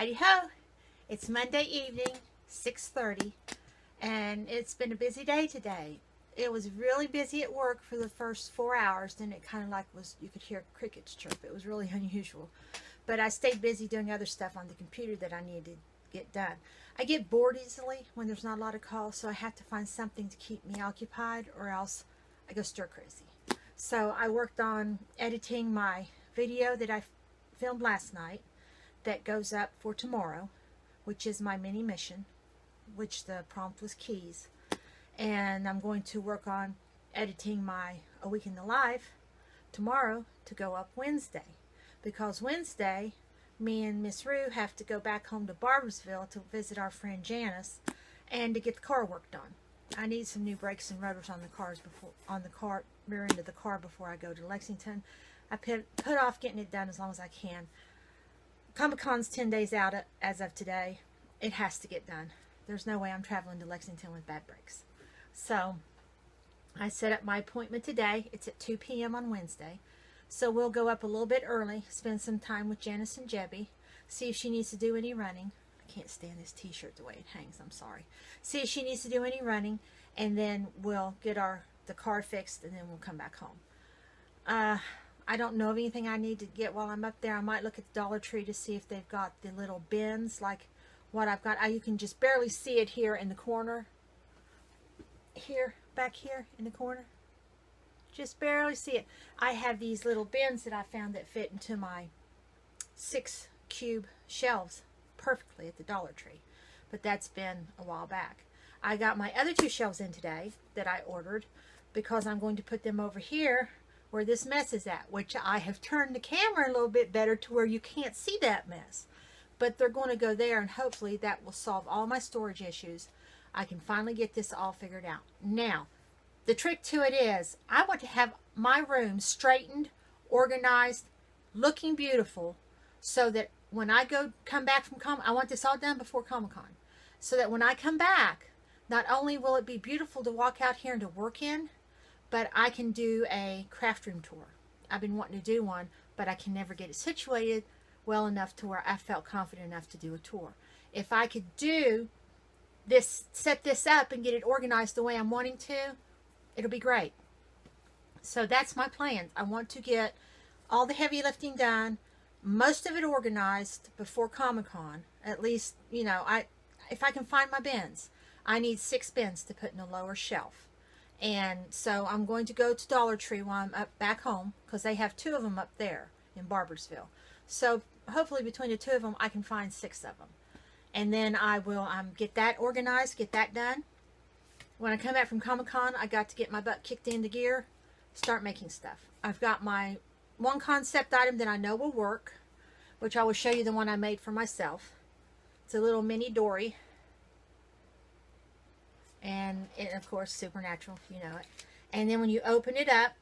Heidi ho! It's Monday evening, 6:30, and it's been a busy day today. It was really busy at work for the first 4 hours, then it kind of like was, you could hear crickets chirp. It was really unusual. But I stayed busy doing other stuff on the computer that I needed to get done. I get bored easily when there's not a lot of calls, so I have to find something to keep me occupied or else I go stir crazy. So I worked on editing my video that I filmed last night that goes up for tomorrow, which is my mini mission, which the prompt was keys. And I'm going to work on editing my A Week in the Life tomorrow to go up Wednesday, because Wednesday me and Miss Rooh have to go back home to Barbersville to visit our friend Janice and to get the car work done. I need some new brakes and rotors on the rear end of the car before I go to Lexington. I put off getting it done as long as I can. Comic-Con's 10 days out as of today. It has to get done. There's no way I'm traveling to Lexington with bad brakes. So I set up my appointment today. It's at 2 p.m. on Wednesday. So we'll go up a little bit early, spend some time with Janice and Jebby, see if she needs to do any running. I can't stand this t-shirt the way it hangs, I'm sorry. See if she needs to do any running, and then we'll get the car fixed, and then we'll come back home. I don't know of anything I need to get while I'm up there. I might look at the Dollar Tree to see if they've got the little bins like what I've got. You can just barely see it here in the corner. Here, back here in the corner. Just barely see it. I have these little bins that I found that fit into my 6-cube shelves perfectly at the Dollar Tree. But that's been a while back. I got my other 2 shelves in today that I ordered because I'm going to put them over here where this mess is at, which I have turned the camera a little bit better to where you can't see that mess. But they're going to go there, and hopefully that will solve all my storage issues. I can finally get this all figured out. Now, the trick to it is I want to have my room straightened, organized, looking beautiful, so that when I come back from I want this all done before Comic-Con, so that when I come back, not only will it be beautiful to walk out here and to work in, but I can do a craft room tour. I've been wanting to do one, but I can never get it situated well enough to where I felt confident enough to do a tour. If I could do this, set this up and get it organized the way I'm wanting to, it'll be great. So that's my plan. I want to get all the heavy lifting done, most of it organized before Comic-Con. At least, you know, if I can find my bins. I need 6 bins to put in a lower shelf. And so I'm going to go to Dollar Tree while I'm up back home, because they have 2 of them up there in Barbersville. So hopefully between the 2 of them, I can find 6 of them. And then I will get that organized, get that done. When I come back from Comic-Con, I got to get my butt kicked into gear, start making stuff. I've got my one concept item that I know will work, which I will show you the one I made for myself. It's a little mini Dory. And it, of course, supernatural, you know it. And then when you open it up,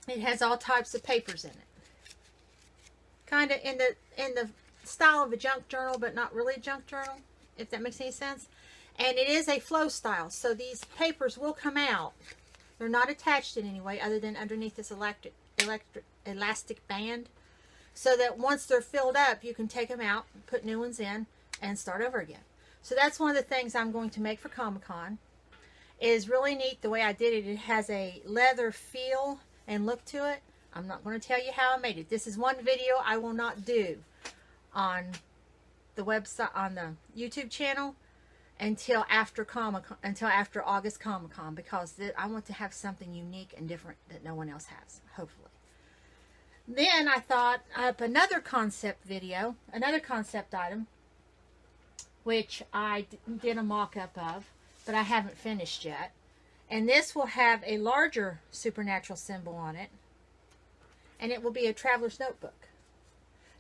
it has all types of papers in it. Kind of in the style of a junk journal, but not really a junk journal, if that makes any sense. And it is a flow style, so these papers will come out. They're not attached in any way other than underneath this elastic band, so that once they're filled up, you can take them out, put new ones in, and start over again. So that's one of the things I'm going to make for Comic-Con. It is really neat the way I did it. It has a leather feel and look to it. I'm not going to tell you how I made it. This is one video I will not do on the website, on the YouTube channel, until after August Comic-Con, because I want to have something unique and different that no one else has, hopefully. Then I thought up another concept video, another concept item, which I did a mock-up of, but I haven't finished yet. And this will have a larger supernatural symbol on it, and it will be a traveler's notebook.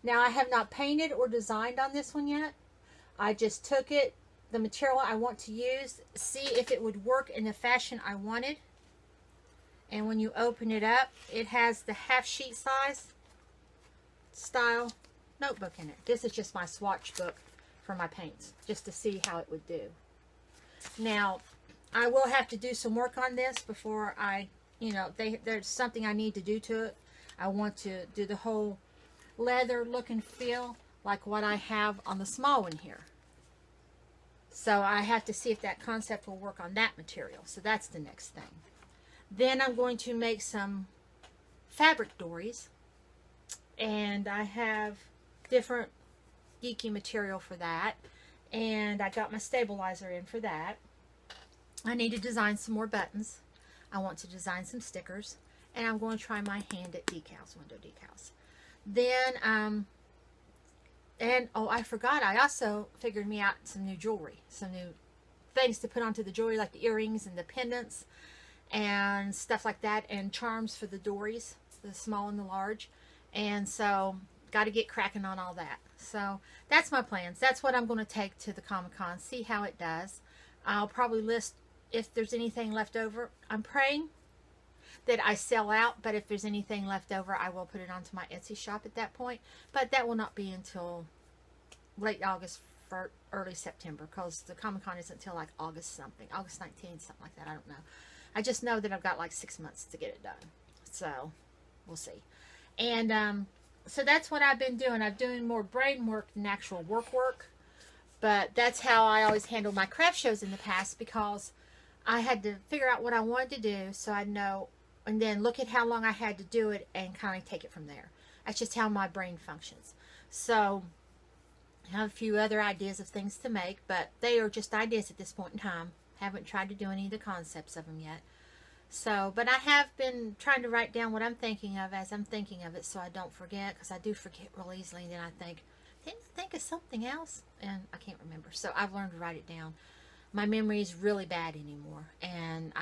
Now, I have not painted or designed on this one yet. I just took it, the material I want to use, see if it would work in the fashion I wanted. And when you open it up, it has the half sheet size style notebook in it. This is just my swatch book for my paints, just to see how it would do. Now, I will have to do some work on this before I, you know, there's something I need to do to it. I want to do the whole leather look and feel, like what I have on the small one here. So I have to see if that concept will work on that material. So that's the next thing. Then I'm going to make some fabric dories. And I have different geeky material for that. And I got my stabilizer in for that. I need to design some more buttons. I want to design some stickers. And I'm going to try my hand at decals, window decals. Then, and oh, I forgot, I also figured me out some new jewelry, some new things to put onto the jewelry, like the earrings and the pendants and stuff like that, and charms for the dories, the small and the large. And so got to get cracking on all that. So that's my plans. That's what I'm going to take to the Comic-Con, see how it does. I'll probably list if there's anything left over. I'm praying that I sell out, but if there's anything left over, I will put it onto my Etsy shop at that point. But that will not be until late August for early September, because the Comic-Con isn't until like August something, August 19th, something like that. I don't know. I just know that I've got like 6 months to get it done. So we'll see. And so that's what I've been doing. I'm doing more brain work than actual work. But that's how I always handled my craft shows in the past, because I had to figure out what I wanted to do so I'd know, and then look at how long I had to do it and kind of take it from there. That's just how my brain functions. So I have a few other ideas of things to make, but they are just ideas at this point in time. Haven't tried to do any of the concepts of them yet. So, but I have been trying to write down what I'm thinking of as I'm thinking of it, so I don't forget, because I do forget real easily, and then I think, didn't I think of something else? And I can't remember. So I've learned to write it down. My memory is really bad anymore, and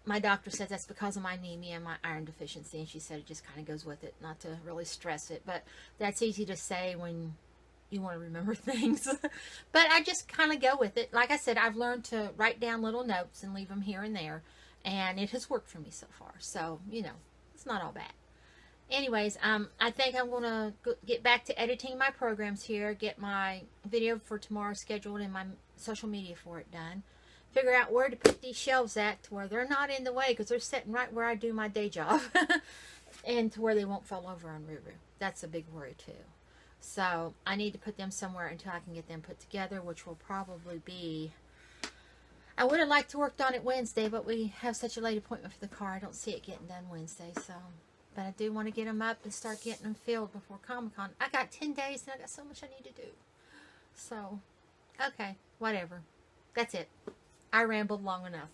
my doctor says that's because of my anemia and my iron deficiency, and she said it just kind of goes with it, not to really stress it, but that's easy to say when you want to remember things. But I just kind of go with it. Like I said, I've learned to write down little notes and leave them here and there, and it has worked for me so far. So, you know, it's not all bad. Anyways, I think I'm going to get back to editing my programs here, get my video for tomorrow scheduled and my social media for it done. Figure out where to put these shelves at to where they're not in the way, because they're sitting right where I do my day job. And to where they won't fall over on Roo Roo. That's a big worry too. So I need to put them somewhere until I can get them put together, which will probably be... I would have liked to work on it Wednesday, but we have such a late appointment for the car. I don't see it getting done Wednesday, so... But I do want to get them up and start getting them filled before Comic-Con. I got 10 days and I got so much I need to do. So, okay, whatever. That's it. I rambled long enough.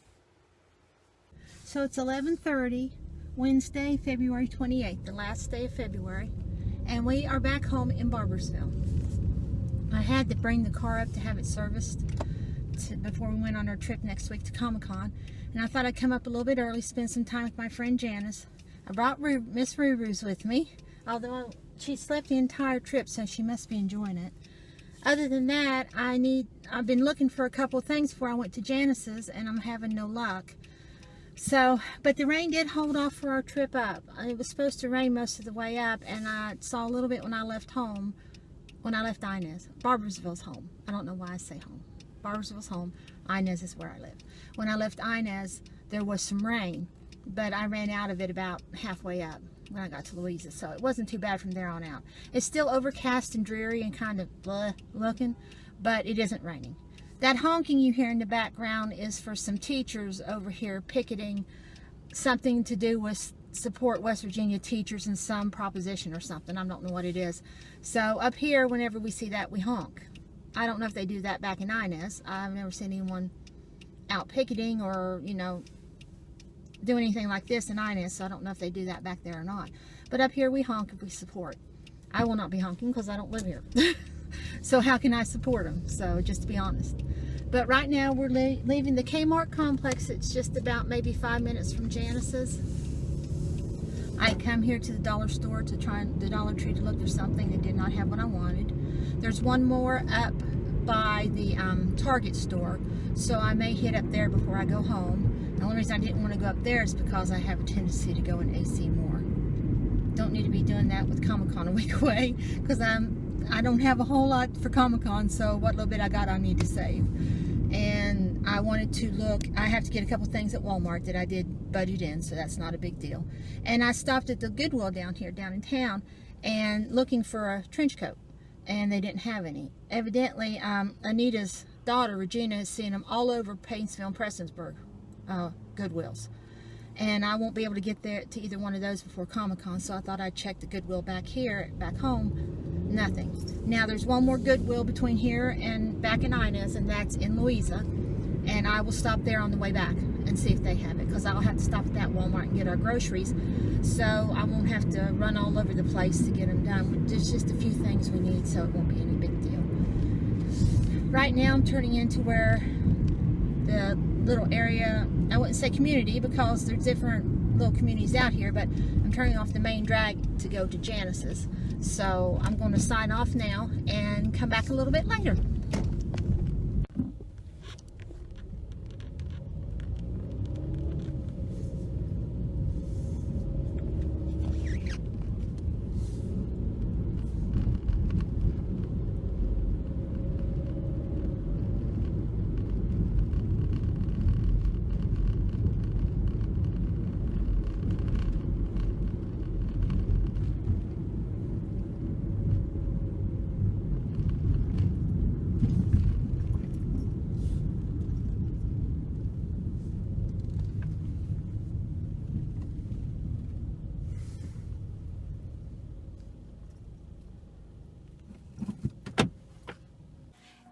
So it's 11:30, Wednesday, February 28th, the last day of February. And we are back home in Barboursville. I had to bring the car up to have it serviced before we went on our trip next week to Comic-Con. And I thought I'd come up a little bit early, spend some time with my friend Janice. I brought Miss Rooh's with me, although she slept the entire trip, so she must be enjoying it. Other than that, I've been looking for a couple of things before I went to Janice's, and I'm having no luck. So, but the rain did hold off for our trip up. It was supposed to rain most of the way up, and I saw a little bit when I left home, when I left Inez. Barboursville's home. I don't know why I say home. Barboursville's home. Inez is where I live. When I left Inez, there was some rain, but I ran out of it about halfway up when I got to Louisa, so it wasn't too bad from there on out. It's still overcast and dreary and kind of blah looking, but it isn't raining. That honking you hear in the background is for some teachers over here picketing, something to do with support West Virginia teachers in some proposition or something. I don't know what it is. So up here, whenever we see that, we honk. I don't know if they do that back in Inez. I've never seen anyone out picketing or, you know, do anything like this in Inez, so I don't know if they do that back there or not. But up here we honk if we support. I will not be honking because I don't live here. So how can I support them? So just to be honest. But right now we're leaving the Kmart complex. It's just about maybe 5 minutes from Janice's. I come here to the dollar store to the Dollar Tree to look for something. They did not have what I wanted. There's one more up by the Target store, so I may hit up there before I go home. The only reason I didn't want to go up there is because I have a tendency to go in AC more. Don't need to be doing that with Comic-Con a week away, because I don't have a whole lot for Comic-Con, so what little bit I got I need to save. And I wanted to look, I have to get a couple things at Walmart that I did budget in, so that's not a big deal. And I stopped at the Goodwill down here, down in town, and looking for a trench coat. and they didn't have any. Evidently, Anita's daughter, Regina, has seen them all over Paintsville and Prestonsburg Goodwills. And I won't be able to get there to either one of those before Comic-Con, so I thought I'd check the Goodwill back here, back home. Nothing. Now there's one more Goodwill between here and back in Inez, and that's in Louisa. And I will stop there on the way back and see if they have it, because I'll have to stop at that Walmart and get our groceries, so I won't have to run all over the place to get them done. There's just a few things we need, so it won't be any big deal. Right now I'm turning into where the little area, I wouldn't say community because there's different little communities out here, but I'm turning off the main drag to go to Janice's. So I'm going to sign off now and come back a little bit later.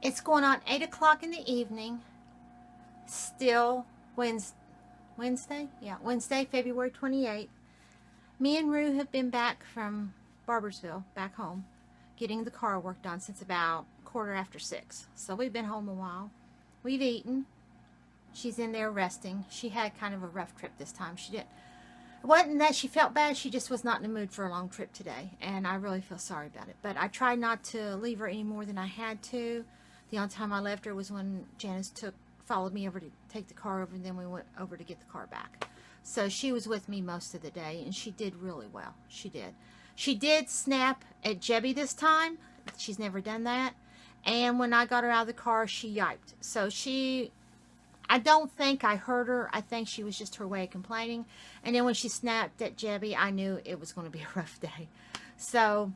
It's going on 8 o'clock in the evening. Still Wednesday? Yeah, Wednesday, February 28th. Me and Roo have been back from Barbersville, back home, getting the car work done since about 6:15. So we've been home a while. We've eaten. She's in there resting. She had kind of a rough trip this time. It wasn't that she felt bad, she just was not in the mood for a long trip today. And I really feel sorry about it. But I tried not to leave her any more than I had to. The only time I left her was when Janice followed me over to take the car over, and then we went over to get the car back. So she was with me most of the day, and she did really well. She did. She did snap at Jebby this time. She's never done that. And when I got her out of the car, she yiped. So I don't think I hurt her. I think she was just her way of complaining. And then when she snapped at Jebby, I knew it was going to be a rough day. So,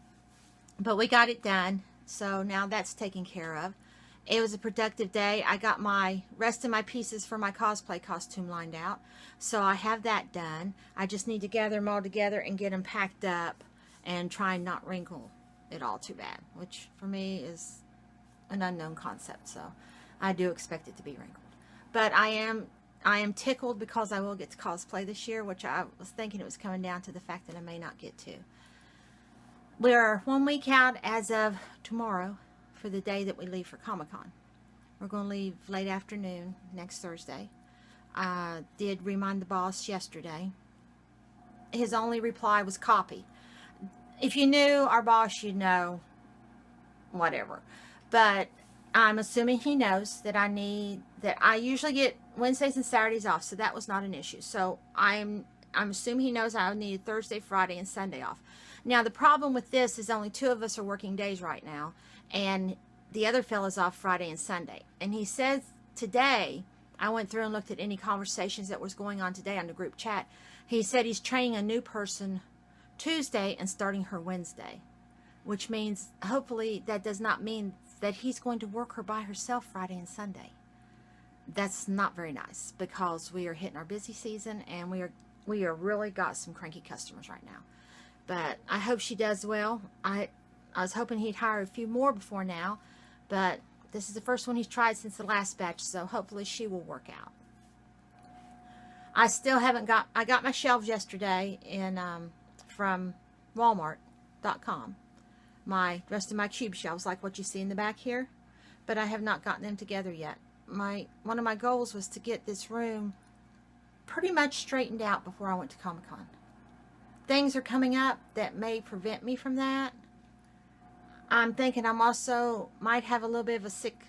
but we got it done. So now that's taken care of. It was a productive day. I got my rest of my pieces for my cosplay costume lined out. So I have that done. I just need to gather them all together and get them packed up and try and not wrinkle it all too bad, which for me is an unknown concept. So I do expect it to be wrinkled. But I am tickled because I will get to cosplay this year, which I was thinking it was coming down to the fact that I may not get to. We're 1 week out as of tomorrow for the day that we leave for Comic-Con. We're going to leave late afternoon next Thursday. I did remind the boss yesterday. His only reply was copy. If you knew our boss, you'd know whatever. But I'm assuming he knows that I usually get Wednesdays and Saturdays off, so that was not an issue. So I'm assuming he knows I needed Thursday, Friday, and Sunday off. Now the problem with this is only 2 of us are working days right now, and the other fella's off Friday and Sunday. And he says today, I went through and looked at any conversations that was going on today on the group chat. He said he's training a new person Tuesday and starting her Wednesday, which means hopefully that does not mean that he's going to work her by herself Friday and Sunday. That's not very nice, because we are hitting our busy season and we are really got some cranky customers right now. But I hope she does well. I was hoping he'd hire a few more before now, but this is the first one he's tried since the last batch, so hopefully she will work out. I still haven't I got my shelves yesterday from Walmart.com. My rest of my cube shelves, like what you see in the back here, but I have not gotten them together yet. One of my goals was to get this room pretty much straightened out before I went to Comic-Con. Things are coming up that may prevent me from that. I'm thinking I'm also might have a little bit of a sick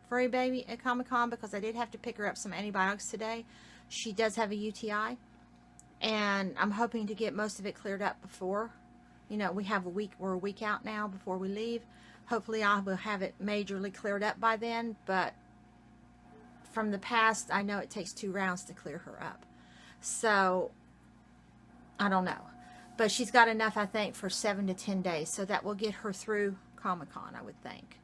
furry baby at Comic-Con, because I did have to pick her up some antibiotics today. She does have a UTI, and I'm hoping to get most of it cleared up before, we're a week out now before we leave. Hopefully I will have it majorly cleared up by then, but from the past, I know it takes 2 rounds to clear her up. So I don't know. But she's got enough, I think, for 7 to 10 days. So that will get her through Comic-Con, I would think.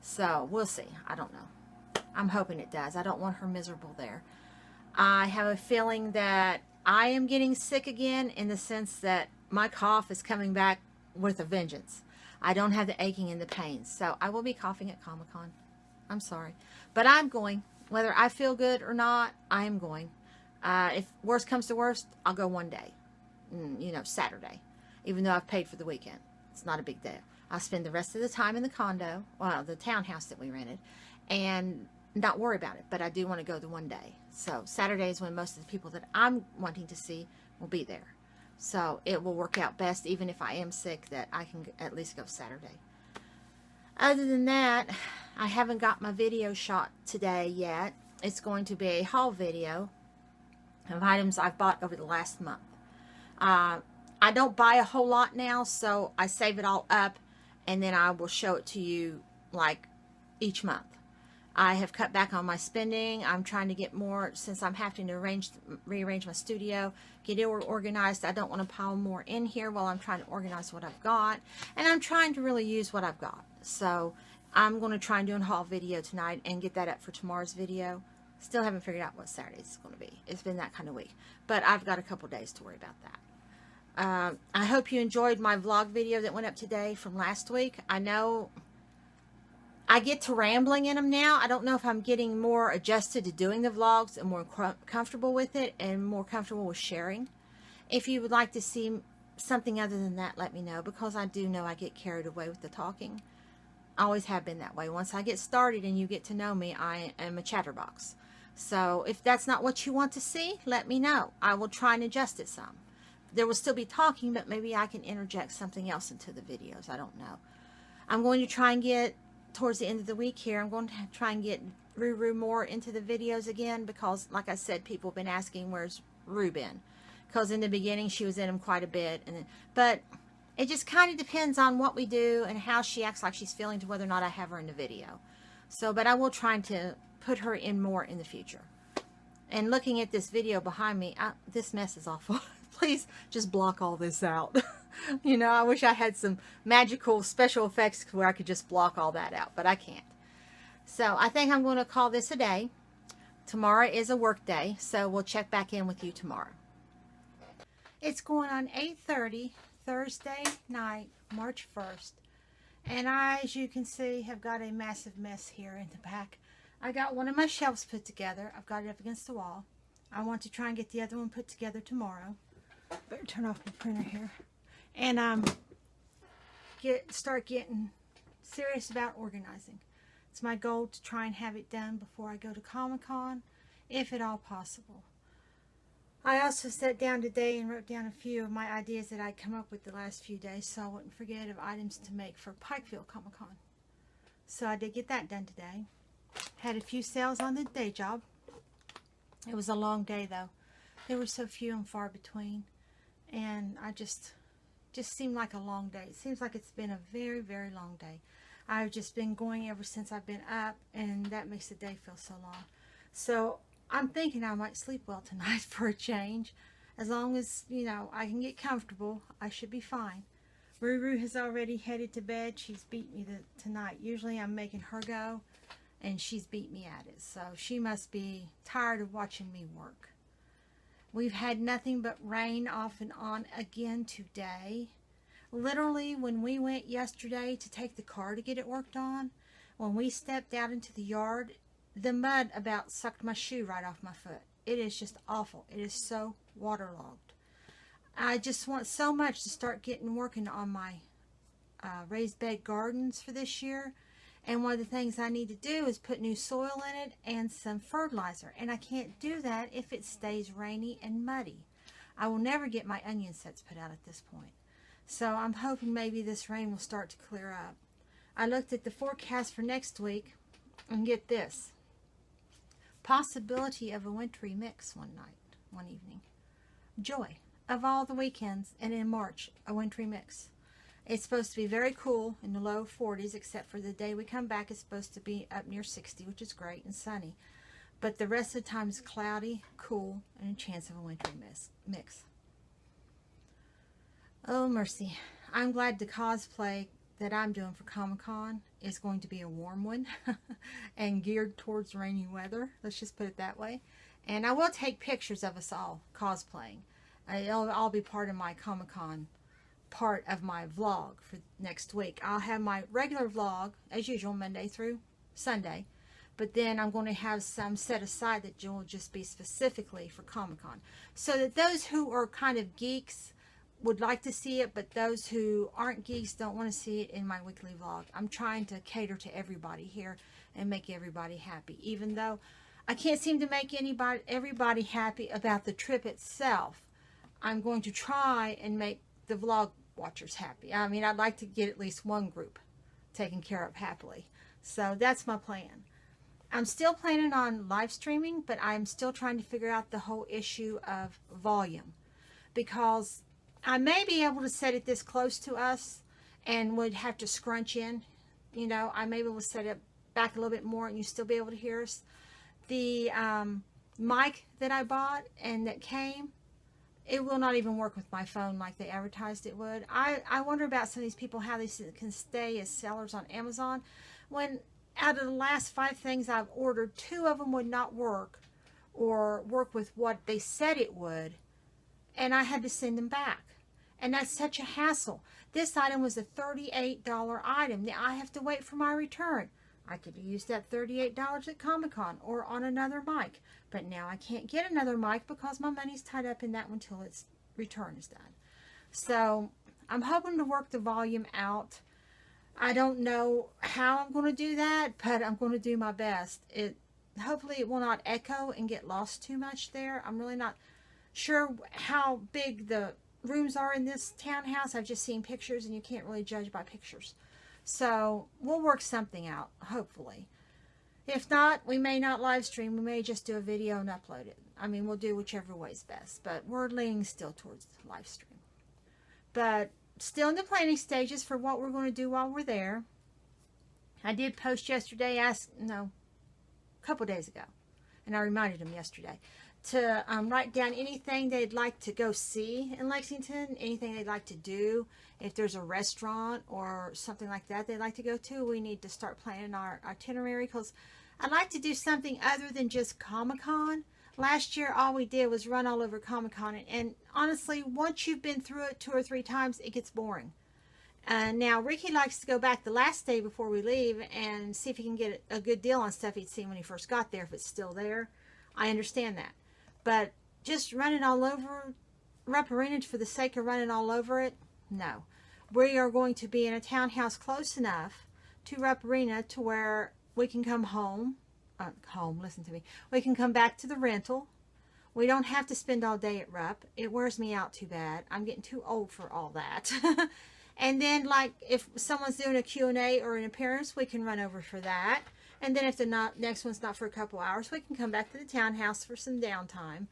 So, we'll see. I don't know. I'm hoping it does. I don't want her miserable there. I have a feeling that I am getting sick again, in the sense that my cough is coming back with a vengeance. I don't have the aching and the pains. So, I will be coughing at Comic-Con. I'm sorry. But I'm going. Whether I feel good or not, I am going. If worst comes to worst, I'll go one day. You know, Saturday. Even though I've paid for the weekend. It's not a big deal. I'll spend the rest of the time in the condo, well, the townhouse that we rented, and not worry about it. But I do want to go the one day. So Saturday is when most of the people that I'm wanting to see will be there. So it will work out best, even if I am sick, that I can at least go Saturday. Other than that, I haven't got my video shot today yet. It's going to be a haul video of items I've bought over the last month. I don't buy a whole lot now, so I save it all up, and then I will show it to you like each month. I have cut back on my spending. I'm trying to get more, since I'm having to rearrange my studio, get it organized. I don't want to pile more in here while I'm trying to organize what I've got, and I'm trying to really use what I've got. So I'm going to try and do a haul video tonight and get that up for tomorrow's video. Still haven't figured out what Saturday is going to be. It's been that kind of week, but I've got a couple days to worry about that. I hope you enjoyed my vlog video that went up today from last week. I know I get to rambling in them now. I don't know if I'm getting more adjusted to doing the vlogs and more comfortable with it and more comfortable with sharing. If you would like to see something other than that, let me know, because I do know I get carried away with the talking. I always have been that way. Once I get started and you get to know me, I am a chatterbox. So if that's not what you want to see, let me know. I will try and adjust it some. There will still be talking, but maybe I can interject something else into the videos. I don't know. I'm going to try and get, towards the end of the week here, I'm going to try and get Roo more into the videos again, because, like I said, people have been asking, where's Roo been? Because in the beginning, she was in them quite a bit. But it just kind of depends on what we do and how she acts like she's feeling to whether or not I have her in the video. So, but I will try to put her in more in the future. And looking at this video behind me, this mess is awful. Please just block all this out. You know, I wish I had some magical special effects where I could just block all that out, but I can't. So I think I'm going to call this a day. Tomorrow is a work day, so we'll check back in with you tomorrow. It's going on 8:30, Thursday night, March 1st. And I, as you can see, have got a massive mess here in the back. I got one of my shelves put together. I've got it up against the wall. I want to try and get the other one put together tomorrow. Better turn off my printer here. And start getting serious about organizing. It's my goal to try and have it done before I go to Comic-Con, if at all possible. I also sat down today and wrote down a few of my ideas that I'd come up with the last few days, so I wouldn't forget of items to make for Pikeville Comic-Con. So I did get that done today. Had a few sales on the day job. It was a long day though. There were so few and far between. And I just seemed like a long day. It seems like it's been a very, very long day. I've just been going ever since I've been up, and that makes the day feel so long. So I'm thinking I might sleep well tonight for a change. As long as, you know, I can get comfortable, I should be fine. Roo has already headed to bed. She's beat me tonight. Usually I'm making her go, and she's beat me at it. So she must be tired of watching me work. We've had nothing but rain off and on again today. Literally, when we went yesterday to take the car to get it worked on, when we stepped out into the yard, the mud about sucked my shoe right off my foot. It is just awful. It is so waterlogged. I just want so much to start working on my raised bed gardens for this year. And one of the things I need to do is put new soil in it and some fertilizer. And I can't do that if it stays rainy and muddy. I will never get my onion sets put out at this point. So I'm hoping maybe this rain will start to clear up. I looked at the forecast for next week and get this. Possibility of a wintry mix one evening. Joy. Of all the weekends, and in March, a wintry mix. It's supposed to be very cool in the low 40s, except for the day we come back. It's supposed to be up near 60, which is great, and sunny. But the rest of the time is cloudy, cool, and a chance of a wintry mix. Oh, mercy. I'm glad the cosplay that I'm doing for Comic-Con is going to be a warm one and geared towards rainy weather. Let's just put it that way. And I will take pictures of us all cosplaying. It'll all be part of my Comic-Con part of my vlog for next week. I'll have my regular vlog as usual Monday through Sunday, but then I'm going to have some set aside that will just be specifically for Comic-Con, so that those who are kind of geeks would like to see it, but those who aren't geeks don't want to see it in my weekly vlog. I'm trying to cater to everybody here and make everybody happy, even though I can't seem to make everybody happy about the trip itself. I'm going to try and make the vlog watchers happy. I mean, I'd like to get at least one group taken care of happily. So that's my plan. I'm still planning on live streaming, but I'm still trying to figure out the whole issue of volume, because I may be able to set it this close to us and would have to scrunch in. You know, I may be able to set it back a little bit more and you still be able to hear us. The mic that I bought and that came, it will not even work with my phone like they advertised it would. I wonder about some of these people, how they can stay as sellers on Amazon, when out of the last 5 things I've ordered, 2 of them would not work or work with what they said it would, and I had to send them back. And that's such a hassle. This item was a $38 item. Now I have to wait for my return. I could have used that $38 at Comic-Con or on another mic. But now I can't get another mic because my money's tied up in that one until its return is done. So I'm hoping to work the volume out. I don't know how I'm going to do that, but I'm going to do my best. Hopefully it will not echo and get lost too much there. I'm really not sure how big the rooms are in this townhouse. I've just seen pictures and you can't really judge by pictures. So we'll work something out, hopefully. If not, we may not live stream. We may just do a video and upload it. I mean, we'll do whichever way is best. But we're leaning still towards live stream. But still in the planning stages for what we're going to do while we're there. I did post yesterday, a couple days ago. And I reminded them yesterday to write down anything they'd like to go see in Lexington, anything they'd like to do. If there's a restaurant or something like that they'd like to go to, we need to start planning our itinerary, because I'd like to do something other than just Comic-Con. Last year, all we did was run all over Comic-Con, and honestly, once you've been through it 2 or 3 times, it gets boring. Now, Ricky likes to go back the last day before we leave and see if he can get a good deal on stuff he'd seen when he first got there, if it's still there. I understand that. But just running all over Rupp Arena for the sake of running all over it, no. We are going to be in a townhouse close enough to Rupp Arena to where we can come home. Listen to me. We can come back to the rental. We don't have to spend all day at Rupp. It wears me out too bad. I'm getting too old for all that. And then, like, if someone's doing a Q&A or an appearance, we can run over for that. And then if the next one's not for a couple hours, we can come back to the townhouse for some downtime.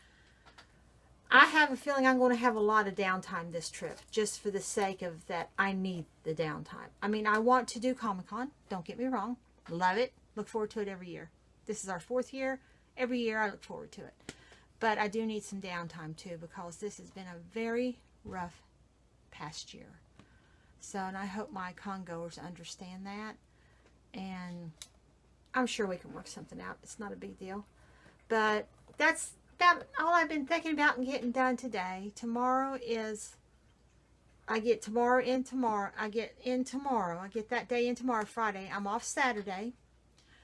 I have a feeling I'm going to have a lot of downtime this trip, just for the sake of that I need the downtime. I mean, I want to do Comic-Con. Don't get me wrong. Love it. Look forward to it every year. This is our 4th year. Every year I look forward to it. But I do need some downtime too, because this has been a very rough past year. So, and I hope my con-goers understand that. And I'm sure we can work something out. It's not a big deal. But that's about all I've been thinking about and getting done today. Tomorrow is, I get tomorrow in tomorrow. I get that day in tomorrow, Friday. I'm off Saturday.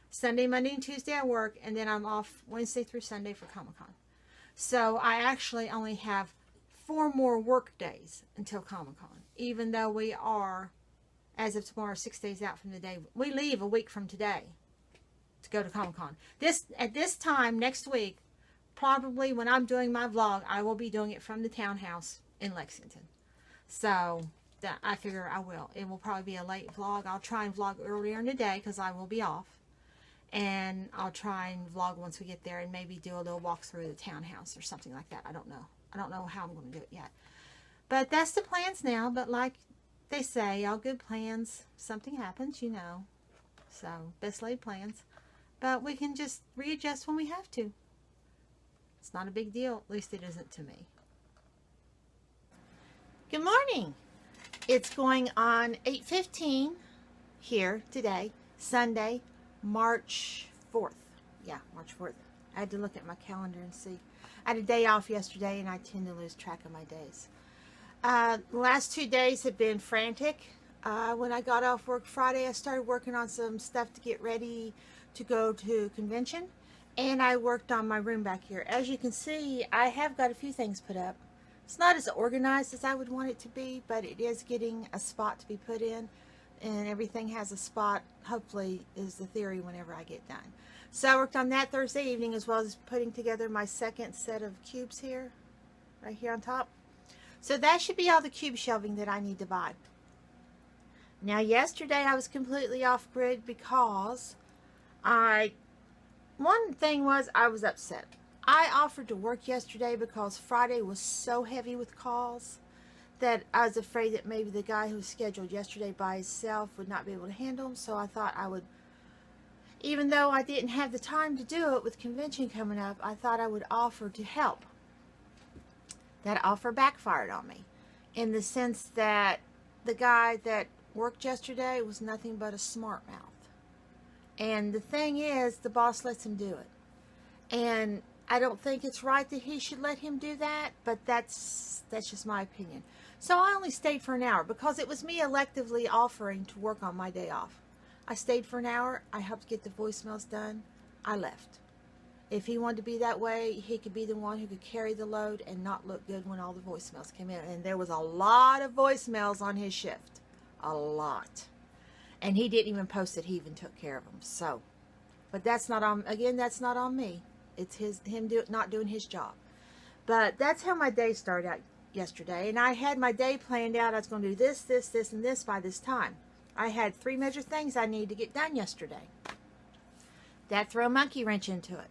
Sunday, Monday, and Tuesday I work. And then I'm off Wednesday through Sunday for Comic-Con. So I actually only have 4 more work days until Comic-Con. Even though we are, as of tomorrow, 6 days out from the day. We leave a week from today to go to Comic-Con. At this time, next week, probably when I'm doing my vlog, I will be doing it from the townhouse in Lexington. So, I figure I will. It will probably be a late vlog. I'll try and vlog earlier in the day because I will be off. And I'll try and vlog once we get there and maybe do a little walk through the townhouse or something like that. I don't know. I don't know how I'm going to do it yet. But that's the plans now. But like they say, all good plans, something happens, you know. So, best laid plans. But we can just readjust when we have to. It's not a big deal. At least it isn't to me. Good morning. It's going on 8:15 here today, Sunday, March 4th. Yeah, March 4th. I had to look at my calendar and see. I had a day off yesterday, and I tend to lose track of my days. The last 2 days have been frantic. When I got off work Friday, I started working on some stuff to get ready to go to convention, and I worked on my room back here. As you can see, I have got a few things put up. It's not as organized as I would want it to be, but it is getting a spot to be put in, and everything has a spot, hopefully, is the theory whenever I get done. So I worked on that Thursday evening, as well as putting together my second set of cubes here, right here on top. So that should be all the cube shelving that I need to buy. Now, yesterday I was completely off grid because one thing was I was upset. I offered to work yesterday because Friday was so heavy with calls that I was afraid that maybe the guy who was scheduled yesterday by himself would not be able to handle them. So I thought I would, even though I didn't have the time to do it with convention coming up, I thought I would offer to help. That offer backfired on me in the sense that the guy that worked yesterday was nothing but a smart mouth. And the thing is, the boss lets him do it. And I don't think it's right that he should let him do that, but that's just my opinion. So I only stayed for an hour because it was me electively offering to work on my day off. I stayed for an hour. I helped get the voicemails done. I left. If he wanted to be that way, he could be the one who could carry the load and not look good when all the voicemails came in. And there was a lot of voicemails on his shift. A lot. And he didn't even post that he even took care of them. So, but that's not on, again, that's not on me. It's him not doing his job. But that's how my day started out yesterday. And I had my day planned out. I was going to do this, this, this, and this by this time. I had 3 major things I needed to get done yesterday. That threw a monkey wrench into it.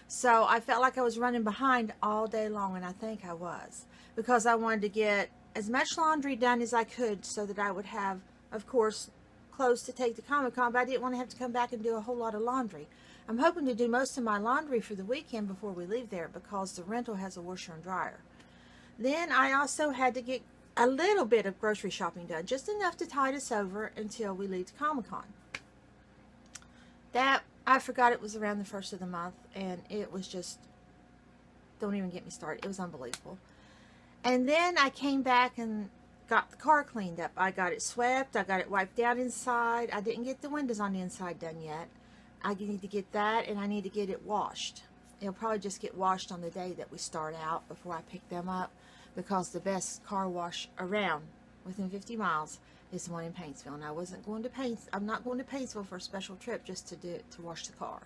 So I felt like I was running behind all day long, and I think I was. Because I wanted to get as much laundry done as I could so that I would have, of course, clothes to take to Comic-Con, but I didn't want to have to come back and do a whole lot of laundry. I'm hoping to do most of my laundry for the weekend before we leave there because the rental has a washer and dryer. Then I also had to get a little bit of grocery shopping done, just enough to tide us over until we leave to Comic-Con. That, I forgot it was around the 1st of the month, and it was just, don't even get me started. It was unbelievable. And then I came back and got the car cleaned up. I got it swept. I got it wiped down inside. I didn't get the windows on the inside done yet. I need to get that, and I need to get it washed. It'll probably just get washed on the day that we start out before I pick them up, because the best car wash around within 50 miles is the one in Paintsville. And I'm not going to Paintsville for a special trip just to wash the car.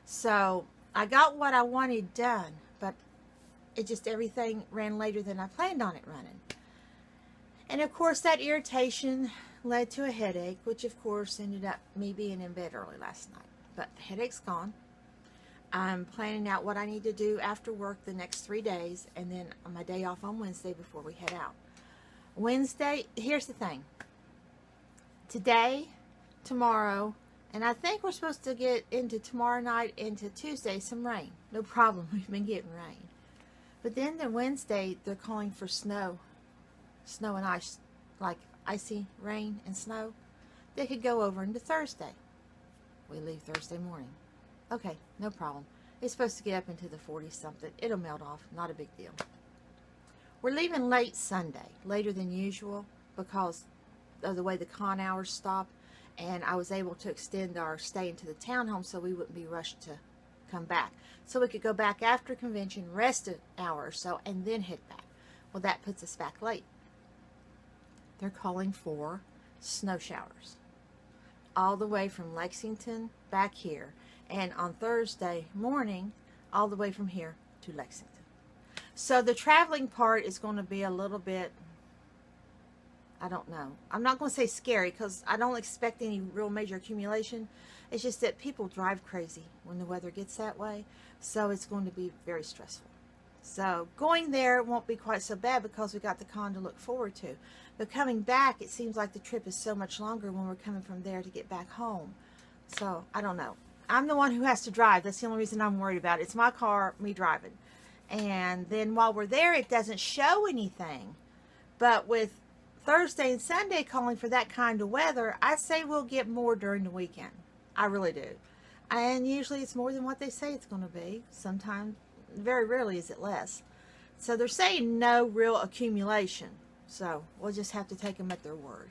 So I got what I wanted done, but it just, everything ran later than I planned on it running. And of course that irritation led to a headache, which of course ended up me being in bed early last night. But the headache's gone. I'm planning out what I need to do after work the next 3 days, and then on my day off on Wednesday before we head out. Wednesday, here's the thing. Today, tomorrow, and I think we're supposed to get into tomorrow night, into Tuesday, some rain. No problem, we've been getting rain. But then the Wednesday, they're calling for snow. Snow and ice, like icy rain and snow. They could go over into Thursday. We leave Thursday morning. Okay, no problem. It's supposed to get up into the 40s something. It'll melt off. Not a big deal. We're leaving late Sunday, later than usual, because of the way the con hours stop. And I was able to extend our stay into the townhome so we wouldn't be rushed to come back. So we could go back after convention, rest an hour or so, and then head back. Well, that puts us back late. They're calling for snow showers all the way from Lexington back here, and on Thursday morning all the way from here to Lexington. So the traveling part is going to be a little bit, I don't know, I'm not going to say scary because I don't expect any real major accumulation. It's just that people drive crazy when the weather gets that way, so it's going to be very stressful. So going there won't be quite so bad because we got the con to look forward to. But coming back, it seems like the trip is so much longer when we're coming from there to get back home. So, I don't know. I'm the one who has to drive. That's the only reason I'm worried about it. It's my car, me driving. And then while we're there, it doesn't show anything. But with Thursday and Sunday calling for that kind of weather, I say we'll get more during the weekend. I really do. And usually it's more than what they say it's going to be. Sometimes, very rarely is it less. So they're saying no real accumulation. So we'll just have to take them at their word.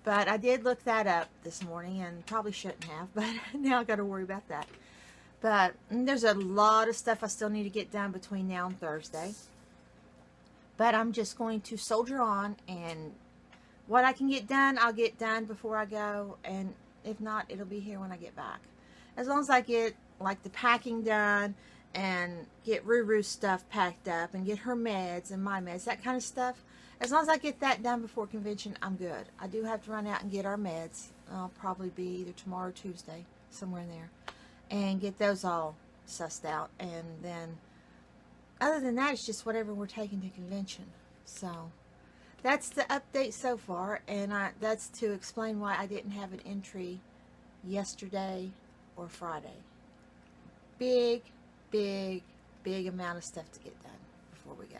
But I did look that up this morning and probably shouldn't have. But now I got to worry about that. But there's a lot of stuff I still need to get done between now and Thursday. But I'm just going to soldier on, and what I can get done, I'll get done before I go, and if not, it'll be here when I get back. As long as I get like the packing done and get Rooh's stuff packed up and get her meds and my meds, that kind of stuff. As long as I get that done before convention, I'm good. I do have to run out and get our meds. I'll probably be either tomorrow or Tuesday, somewhere in there, and get those all sussed out. And then other than that, it's just whatever we're taking to convention. So that's the update so far, and that's to explain why I didn't have an entry yesterday or Friday. Big amount of stuff to get done before we go.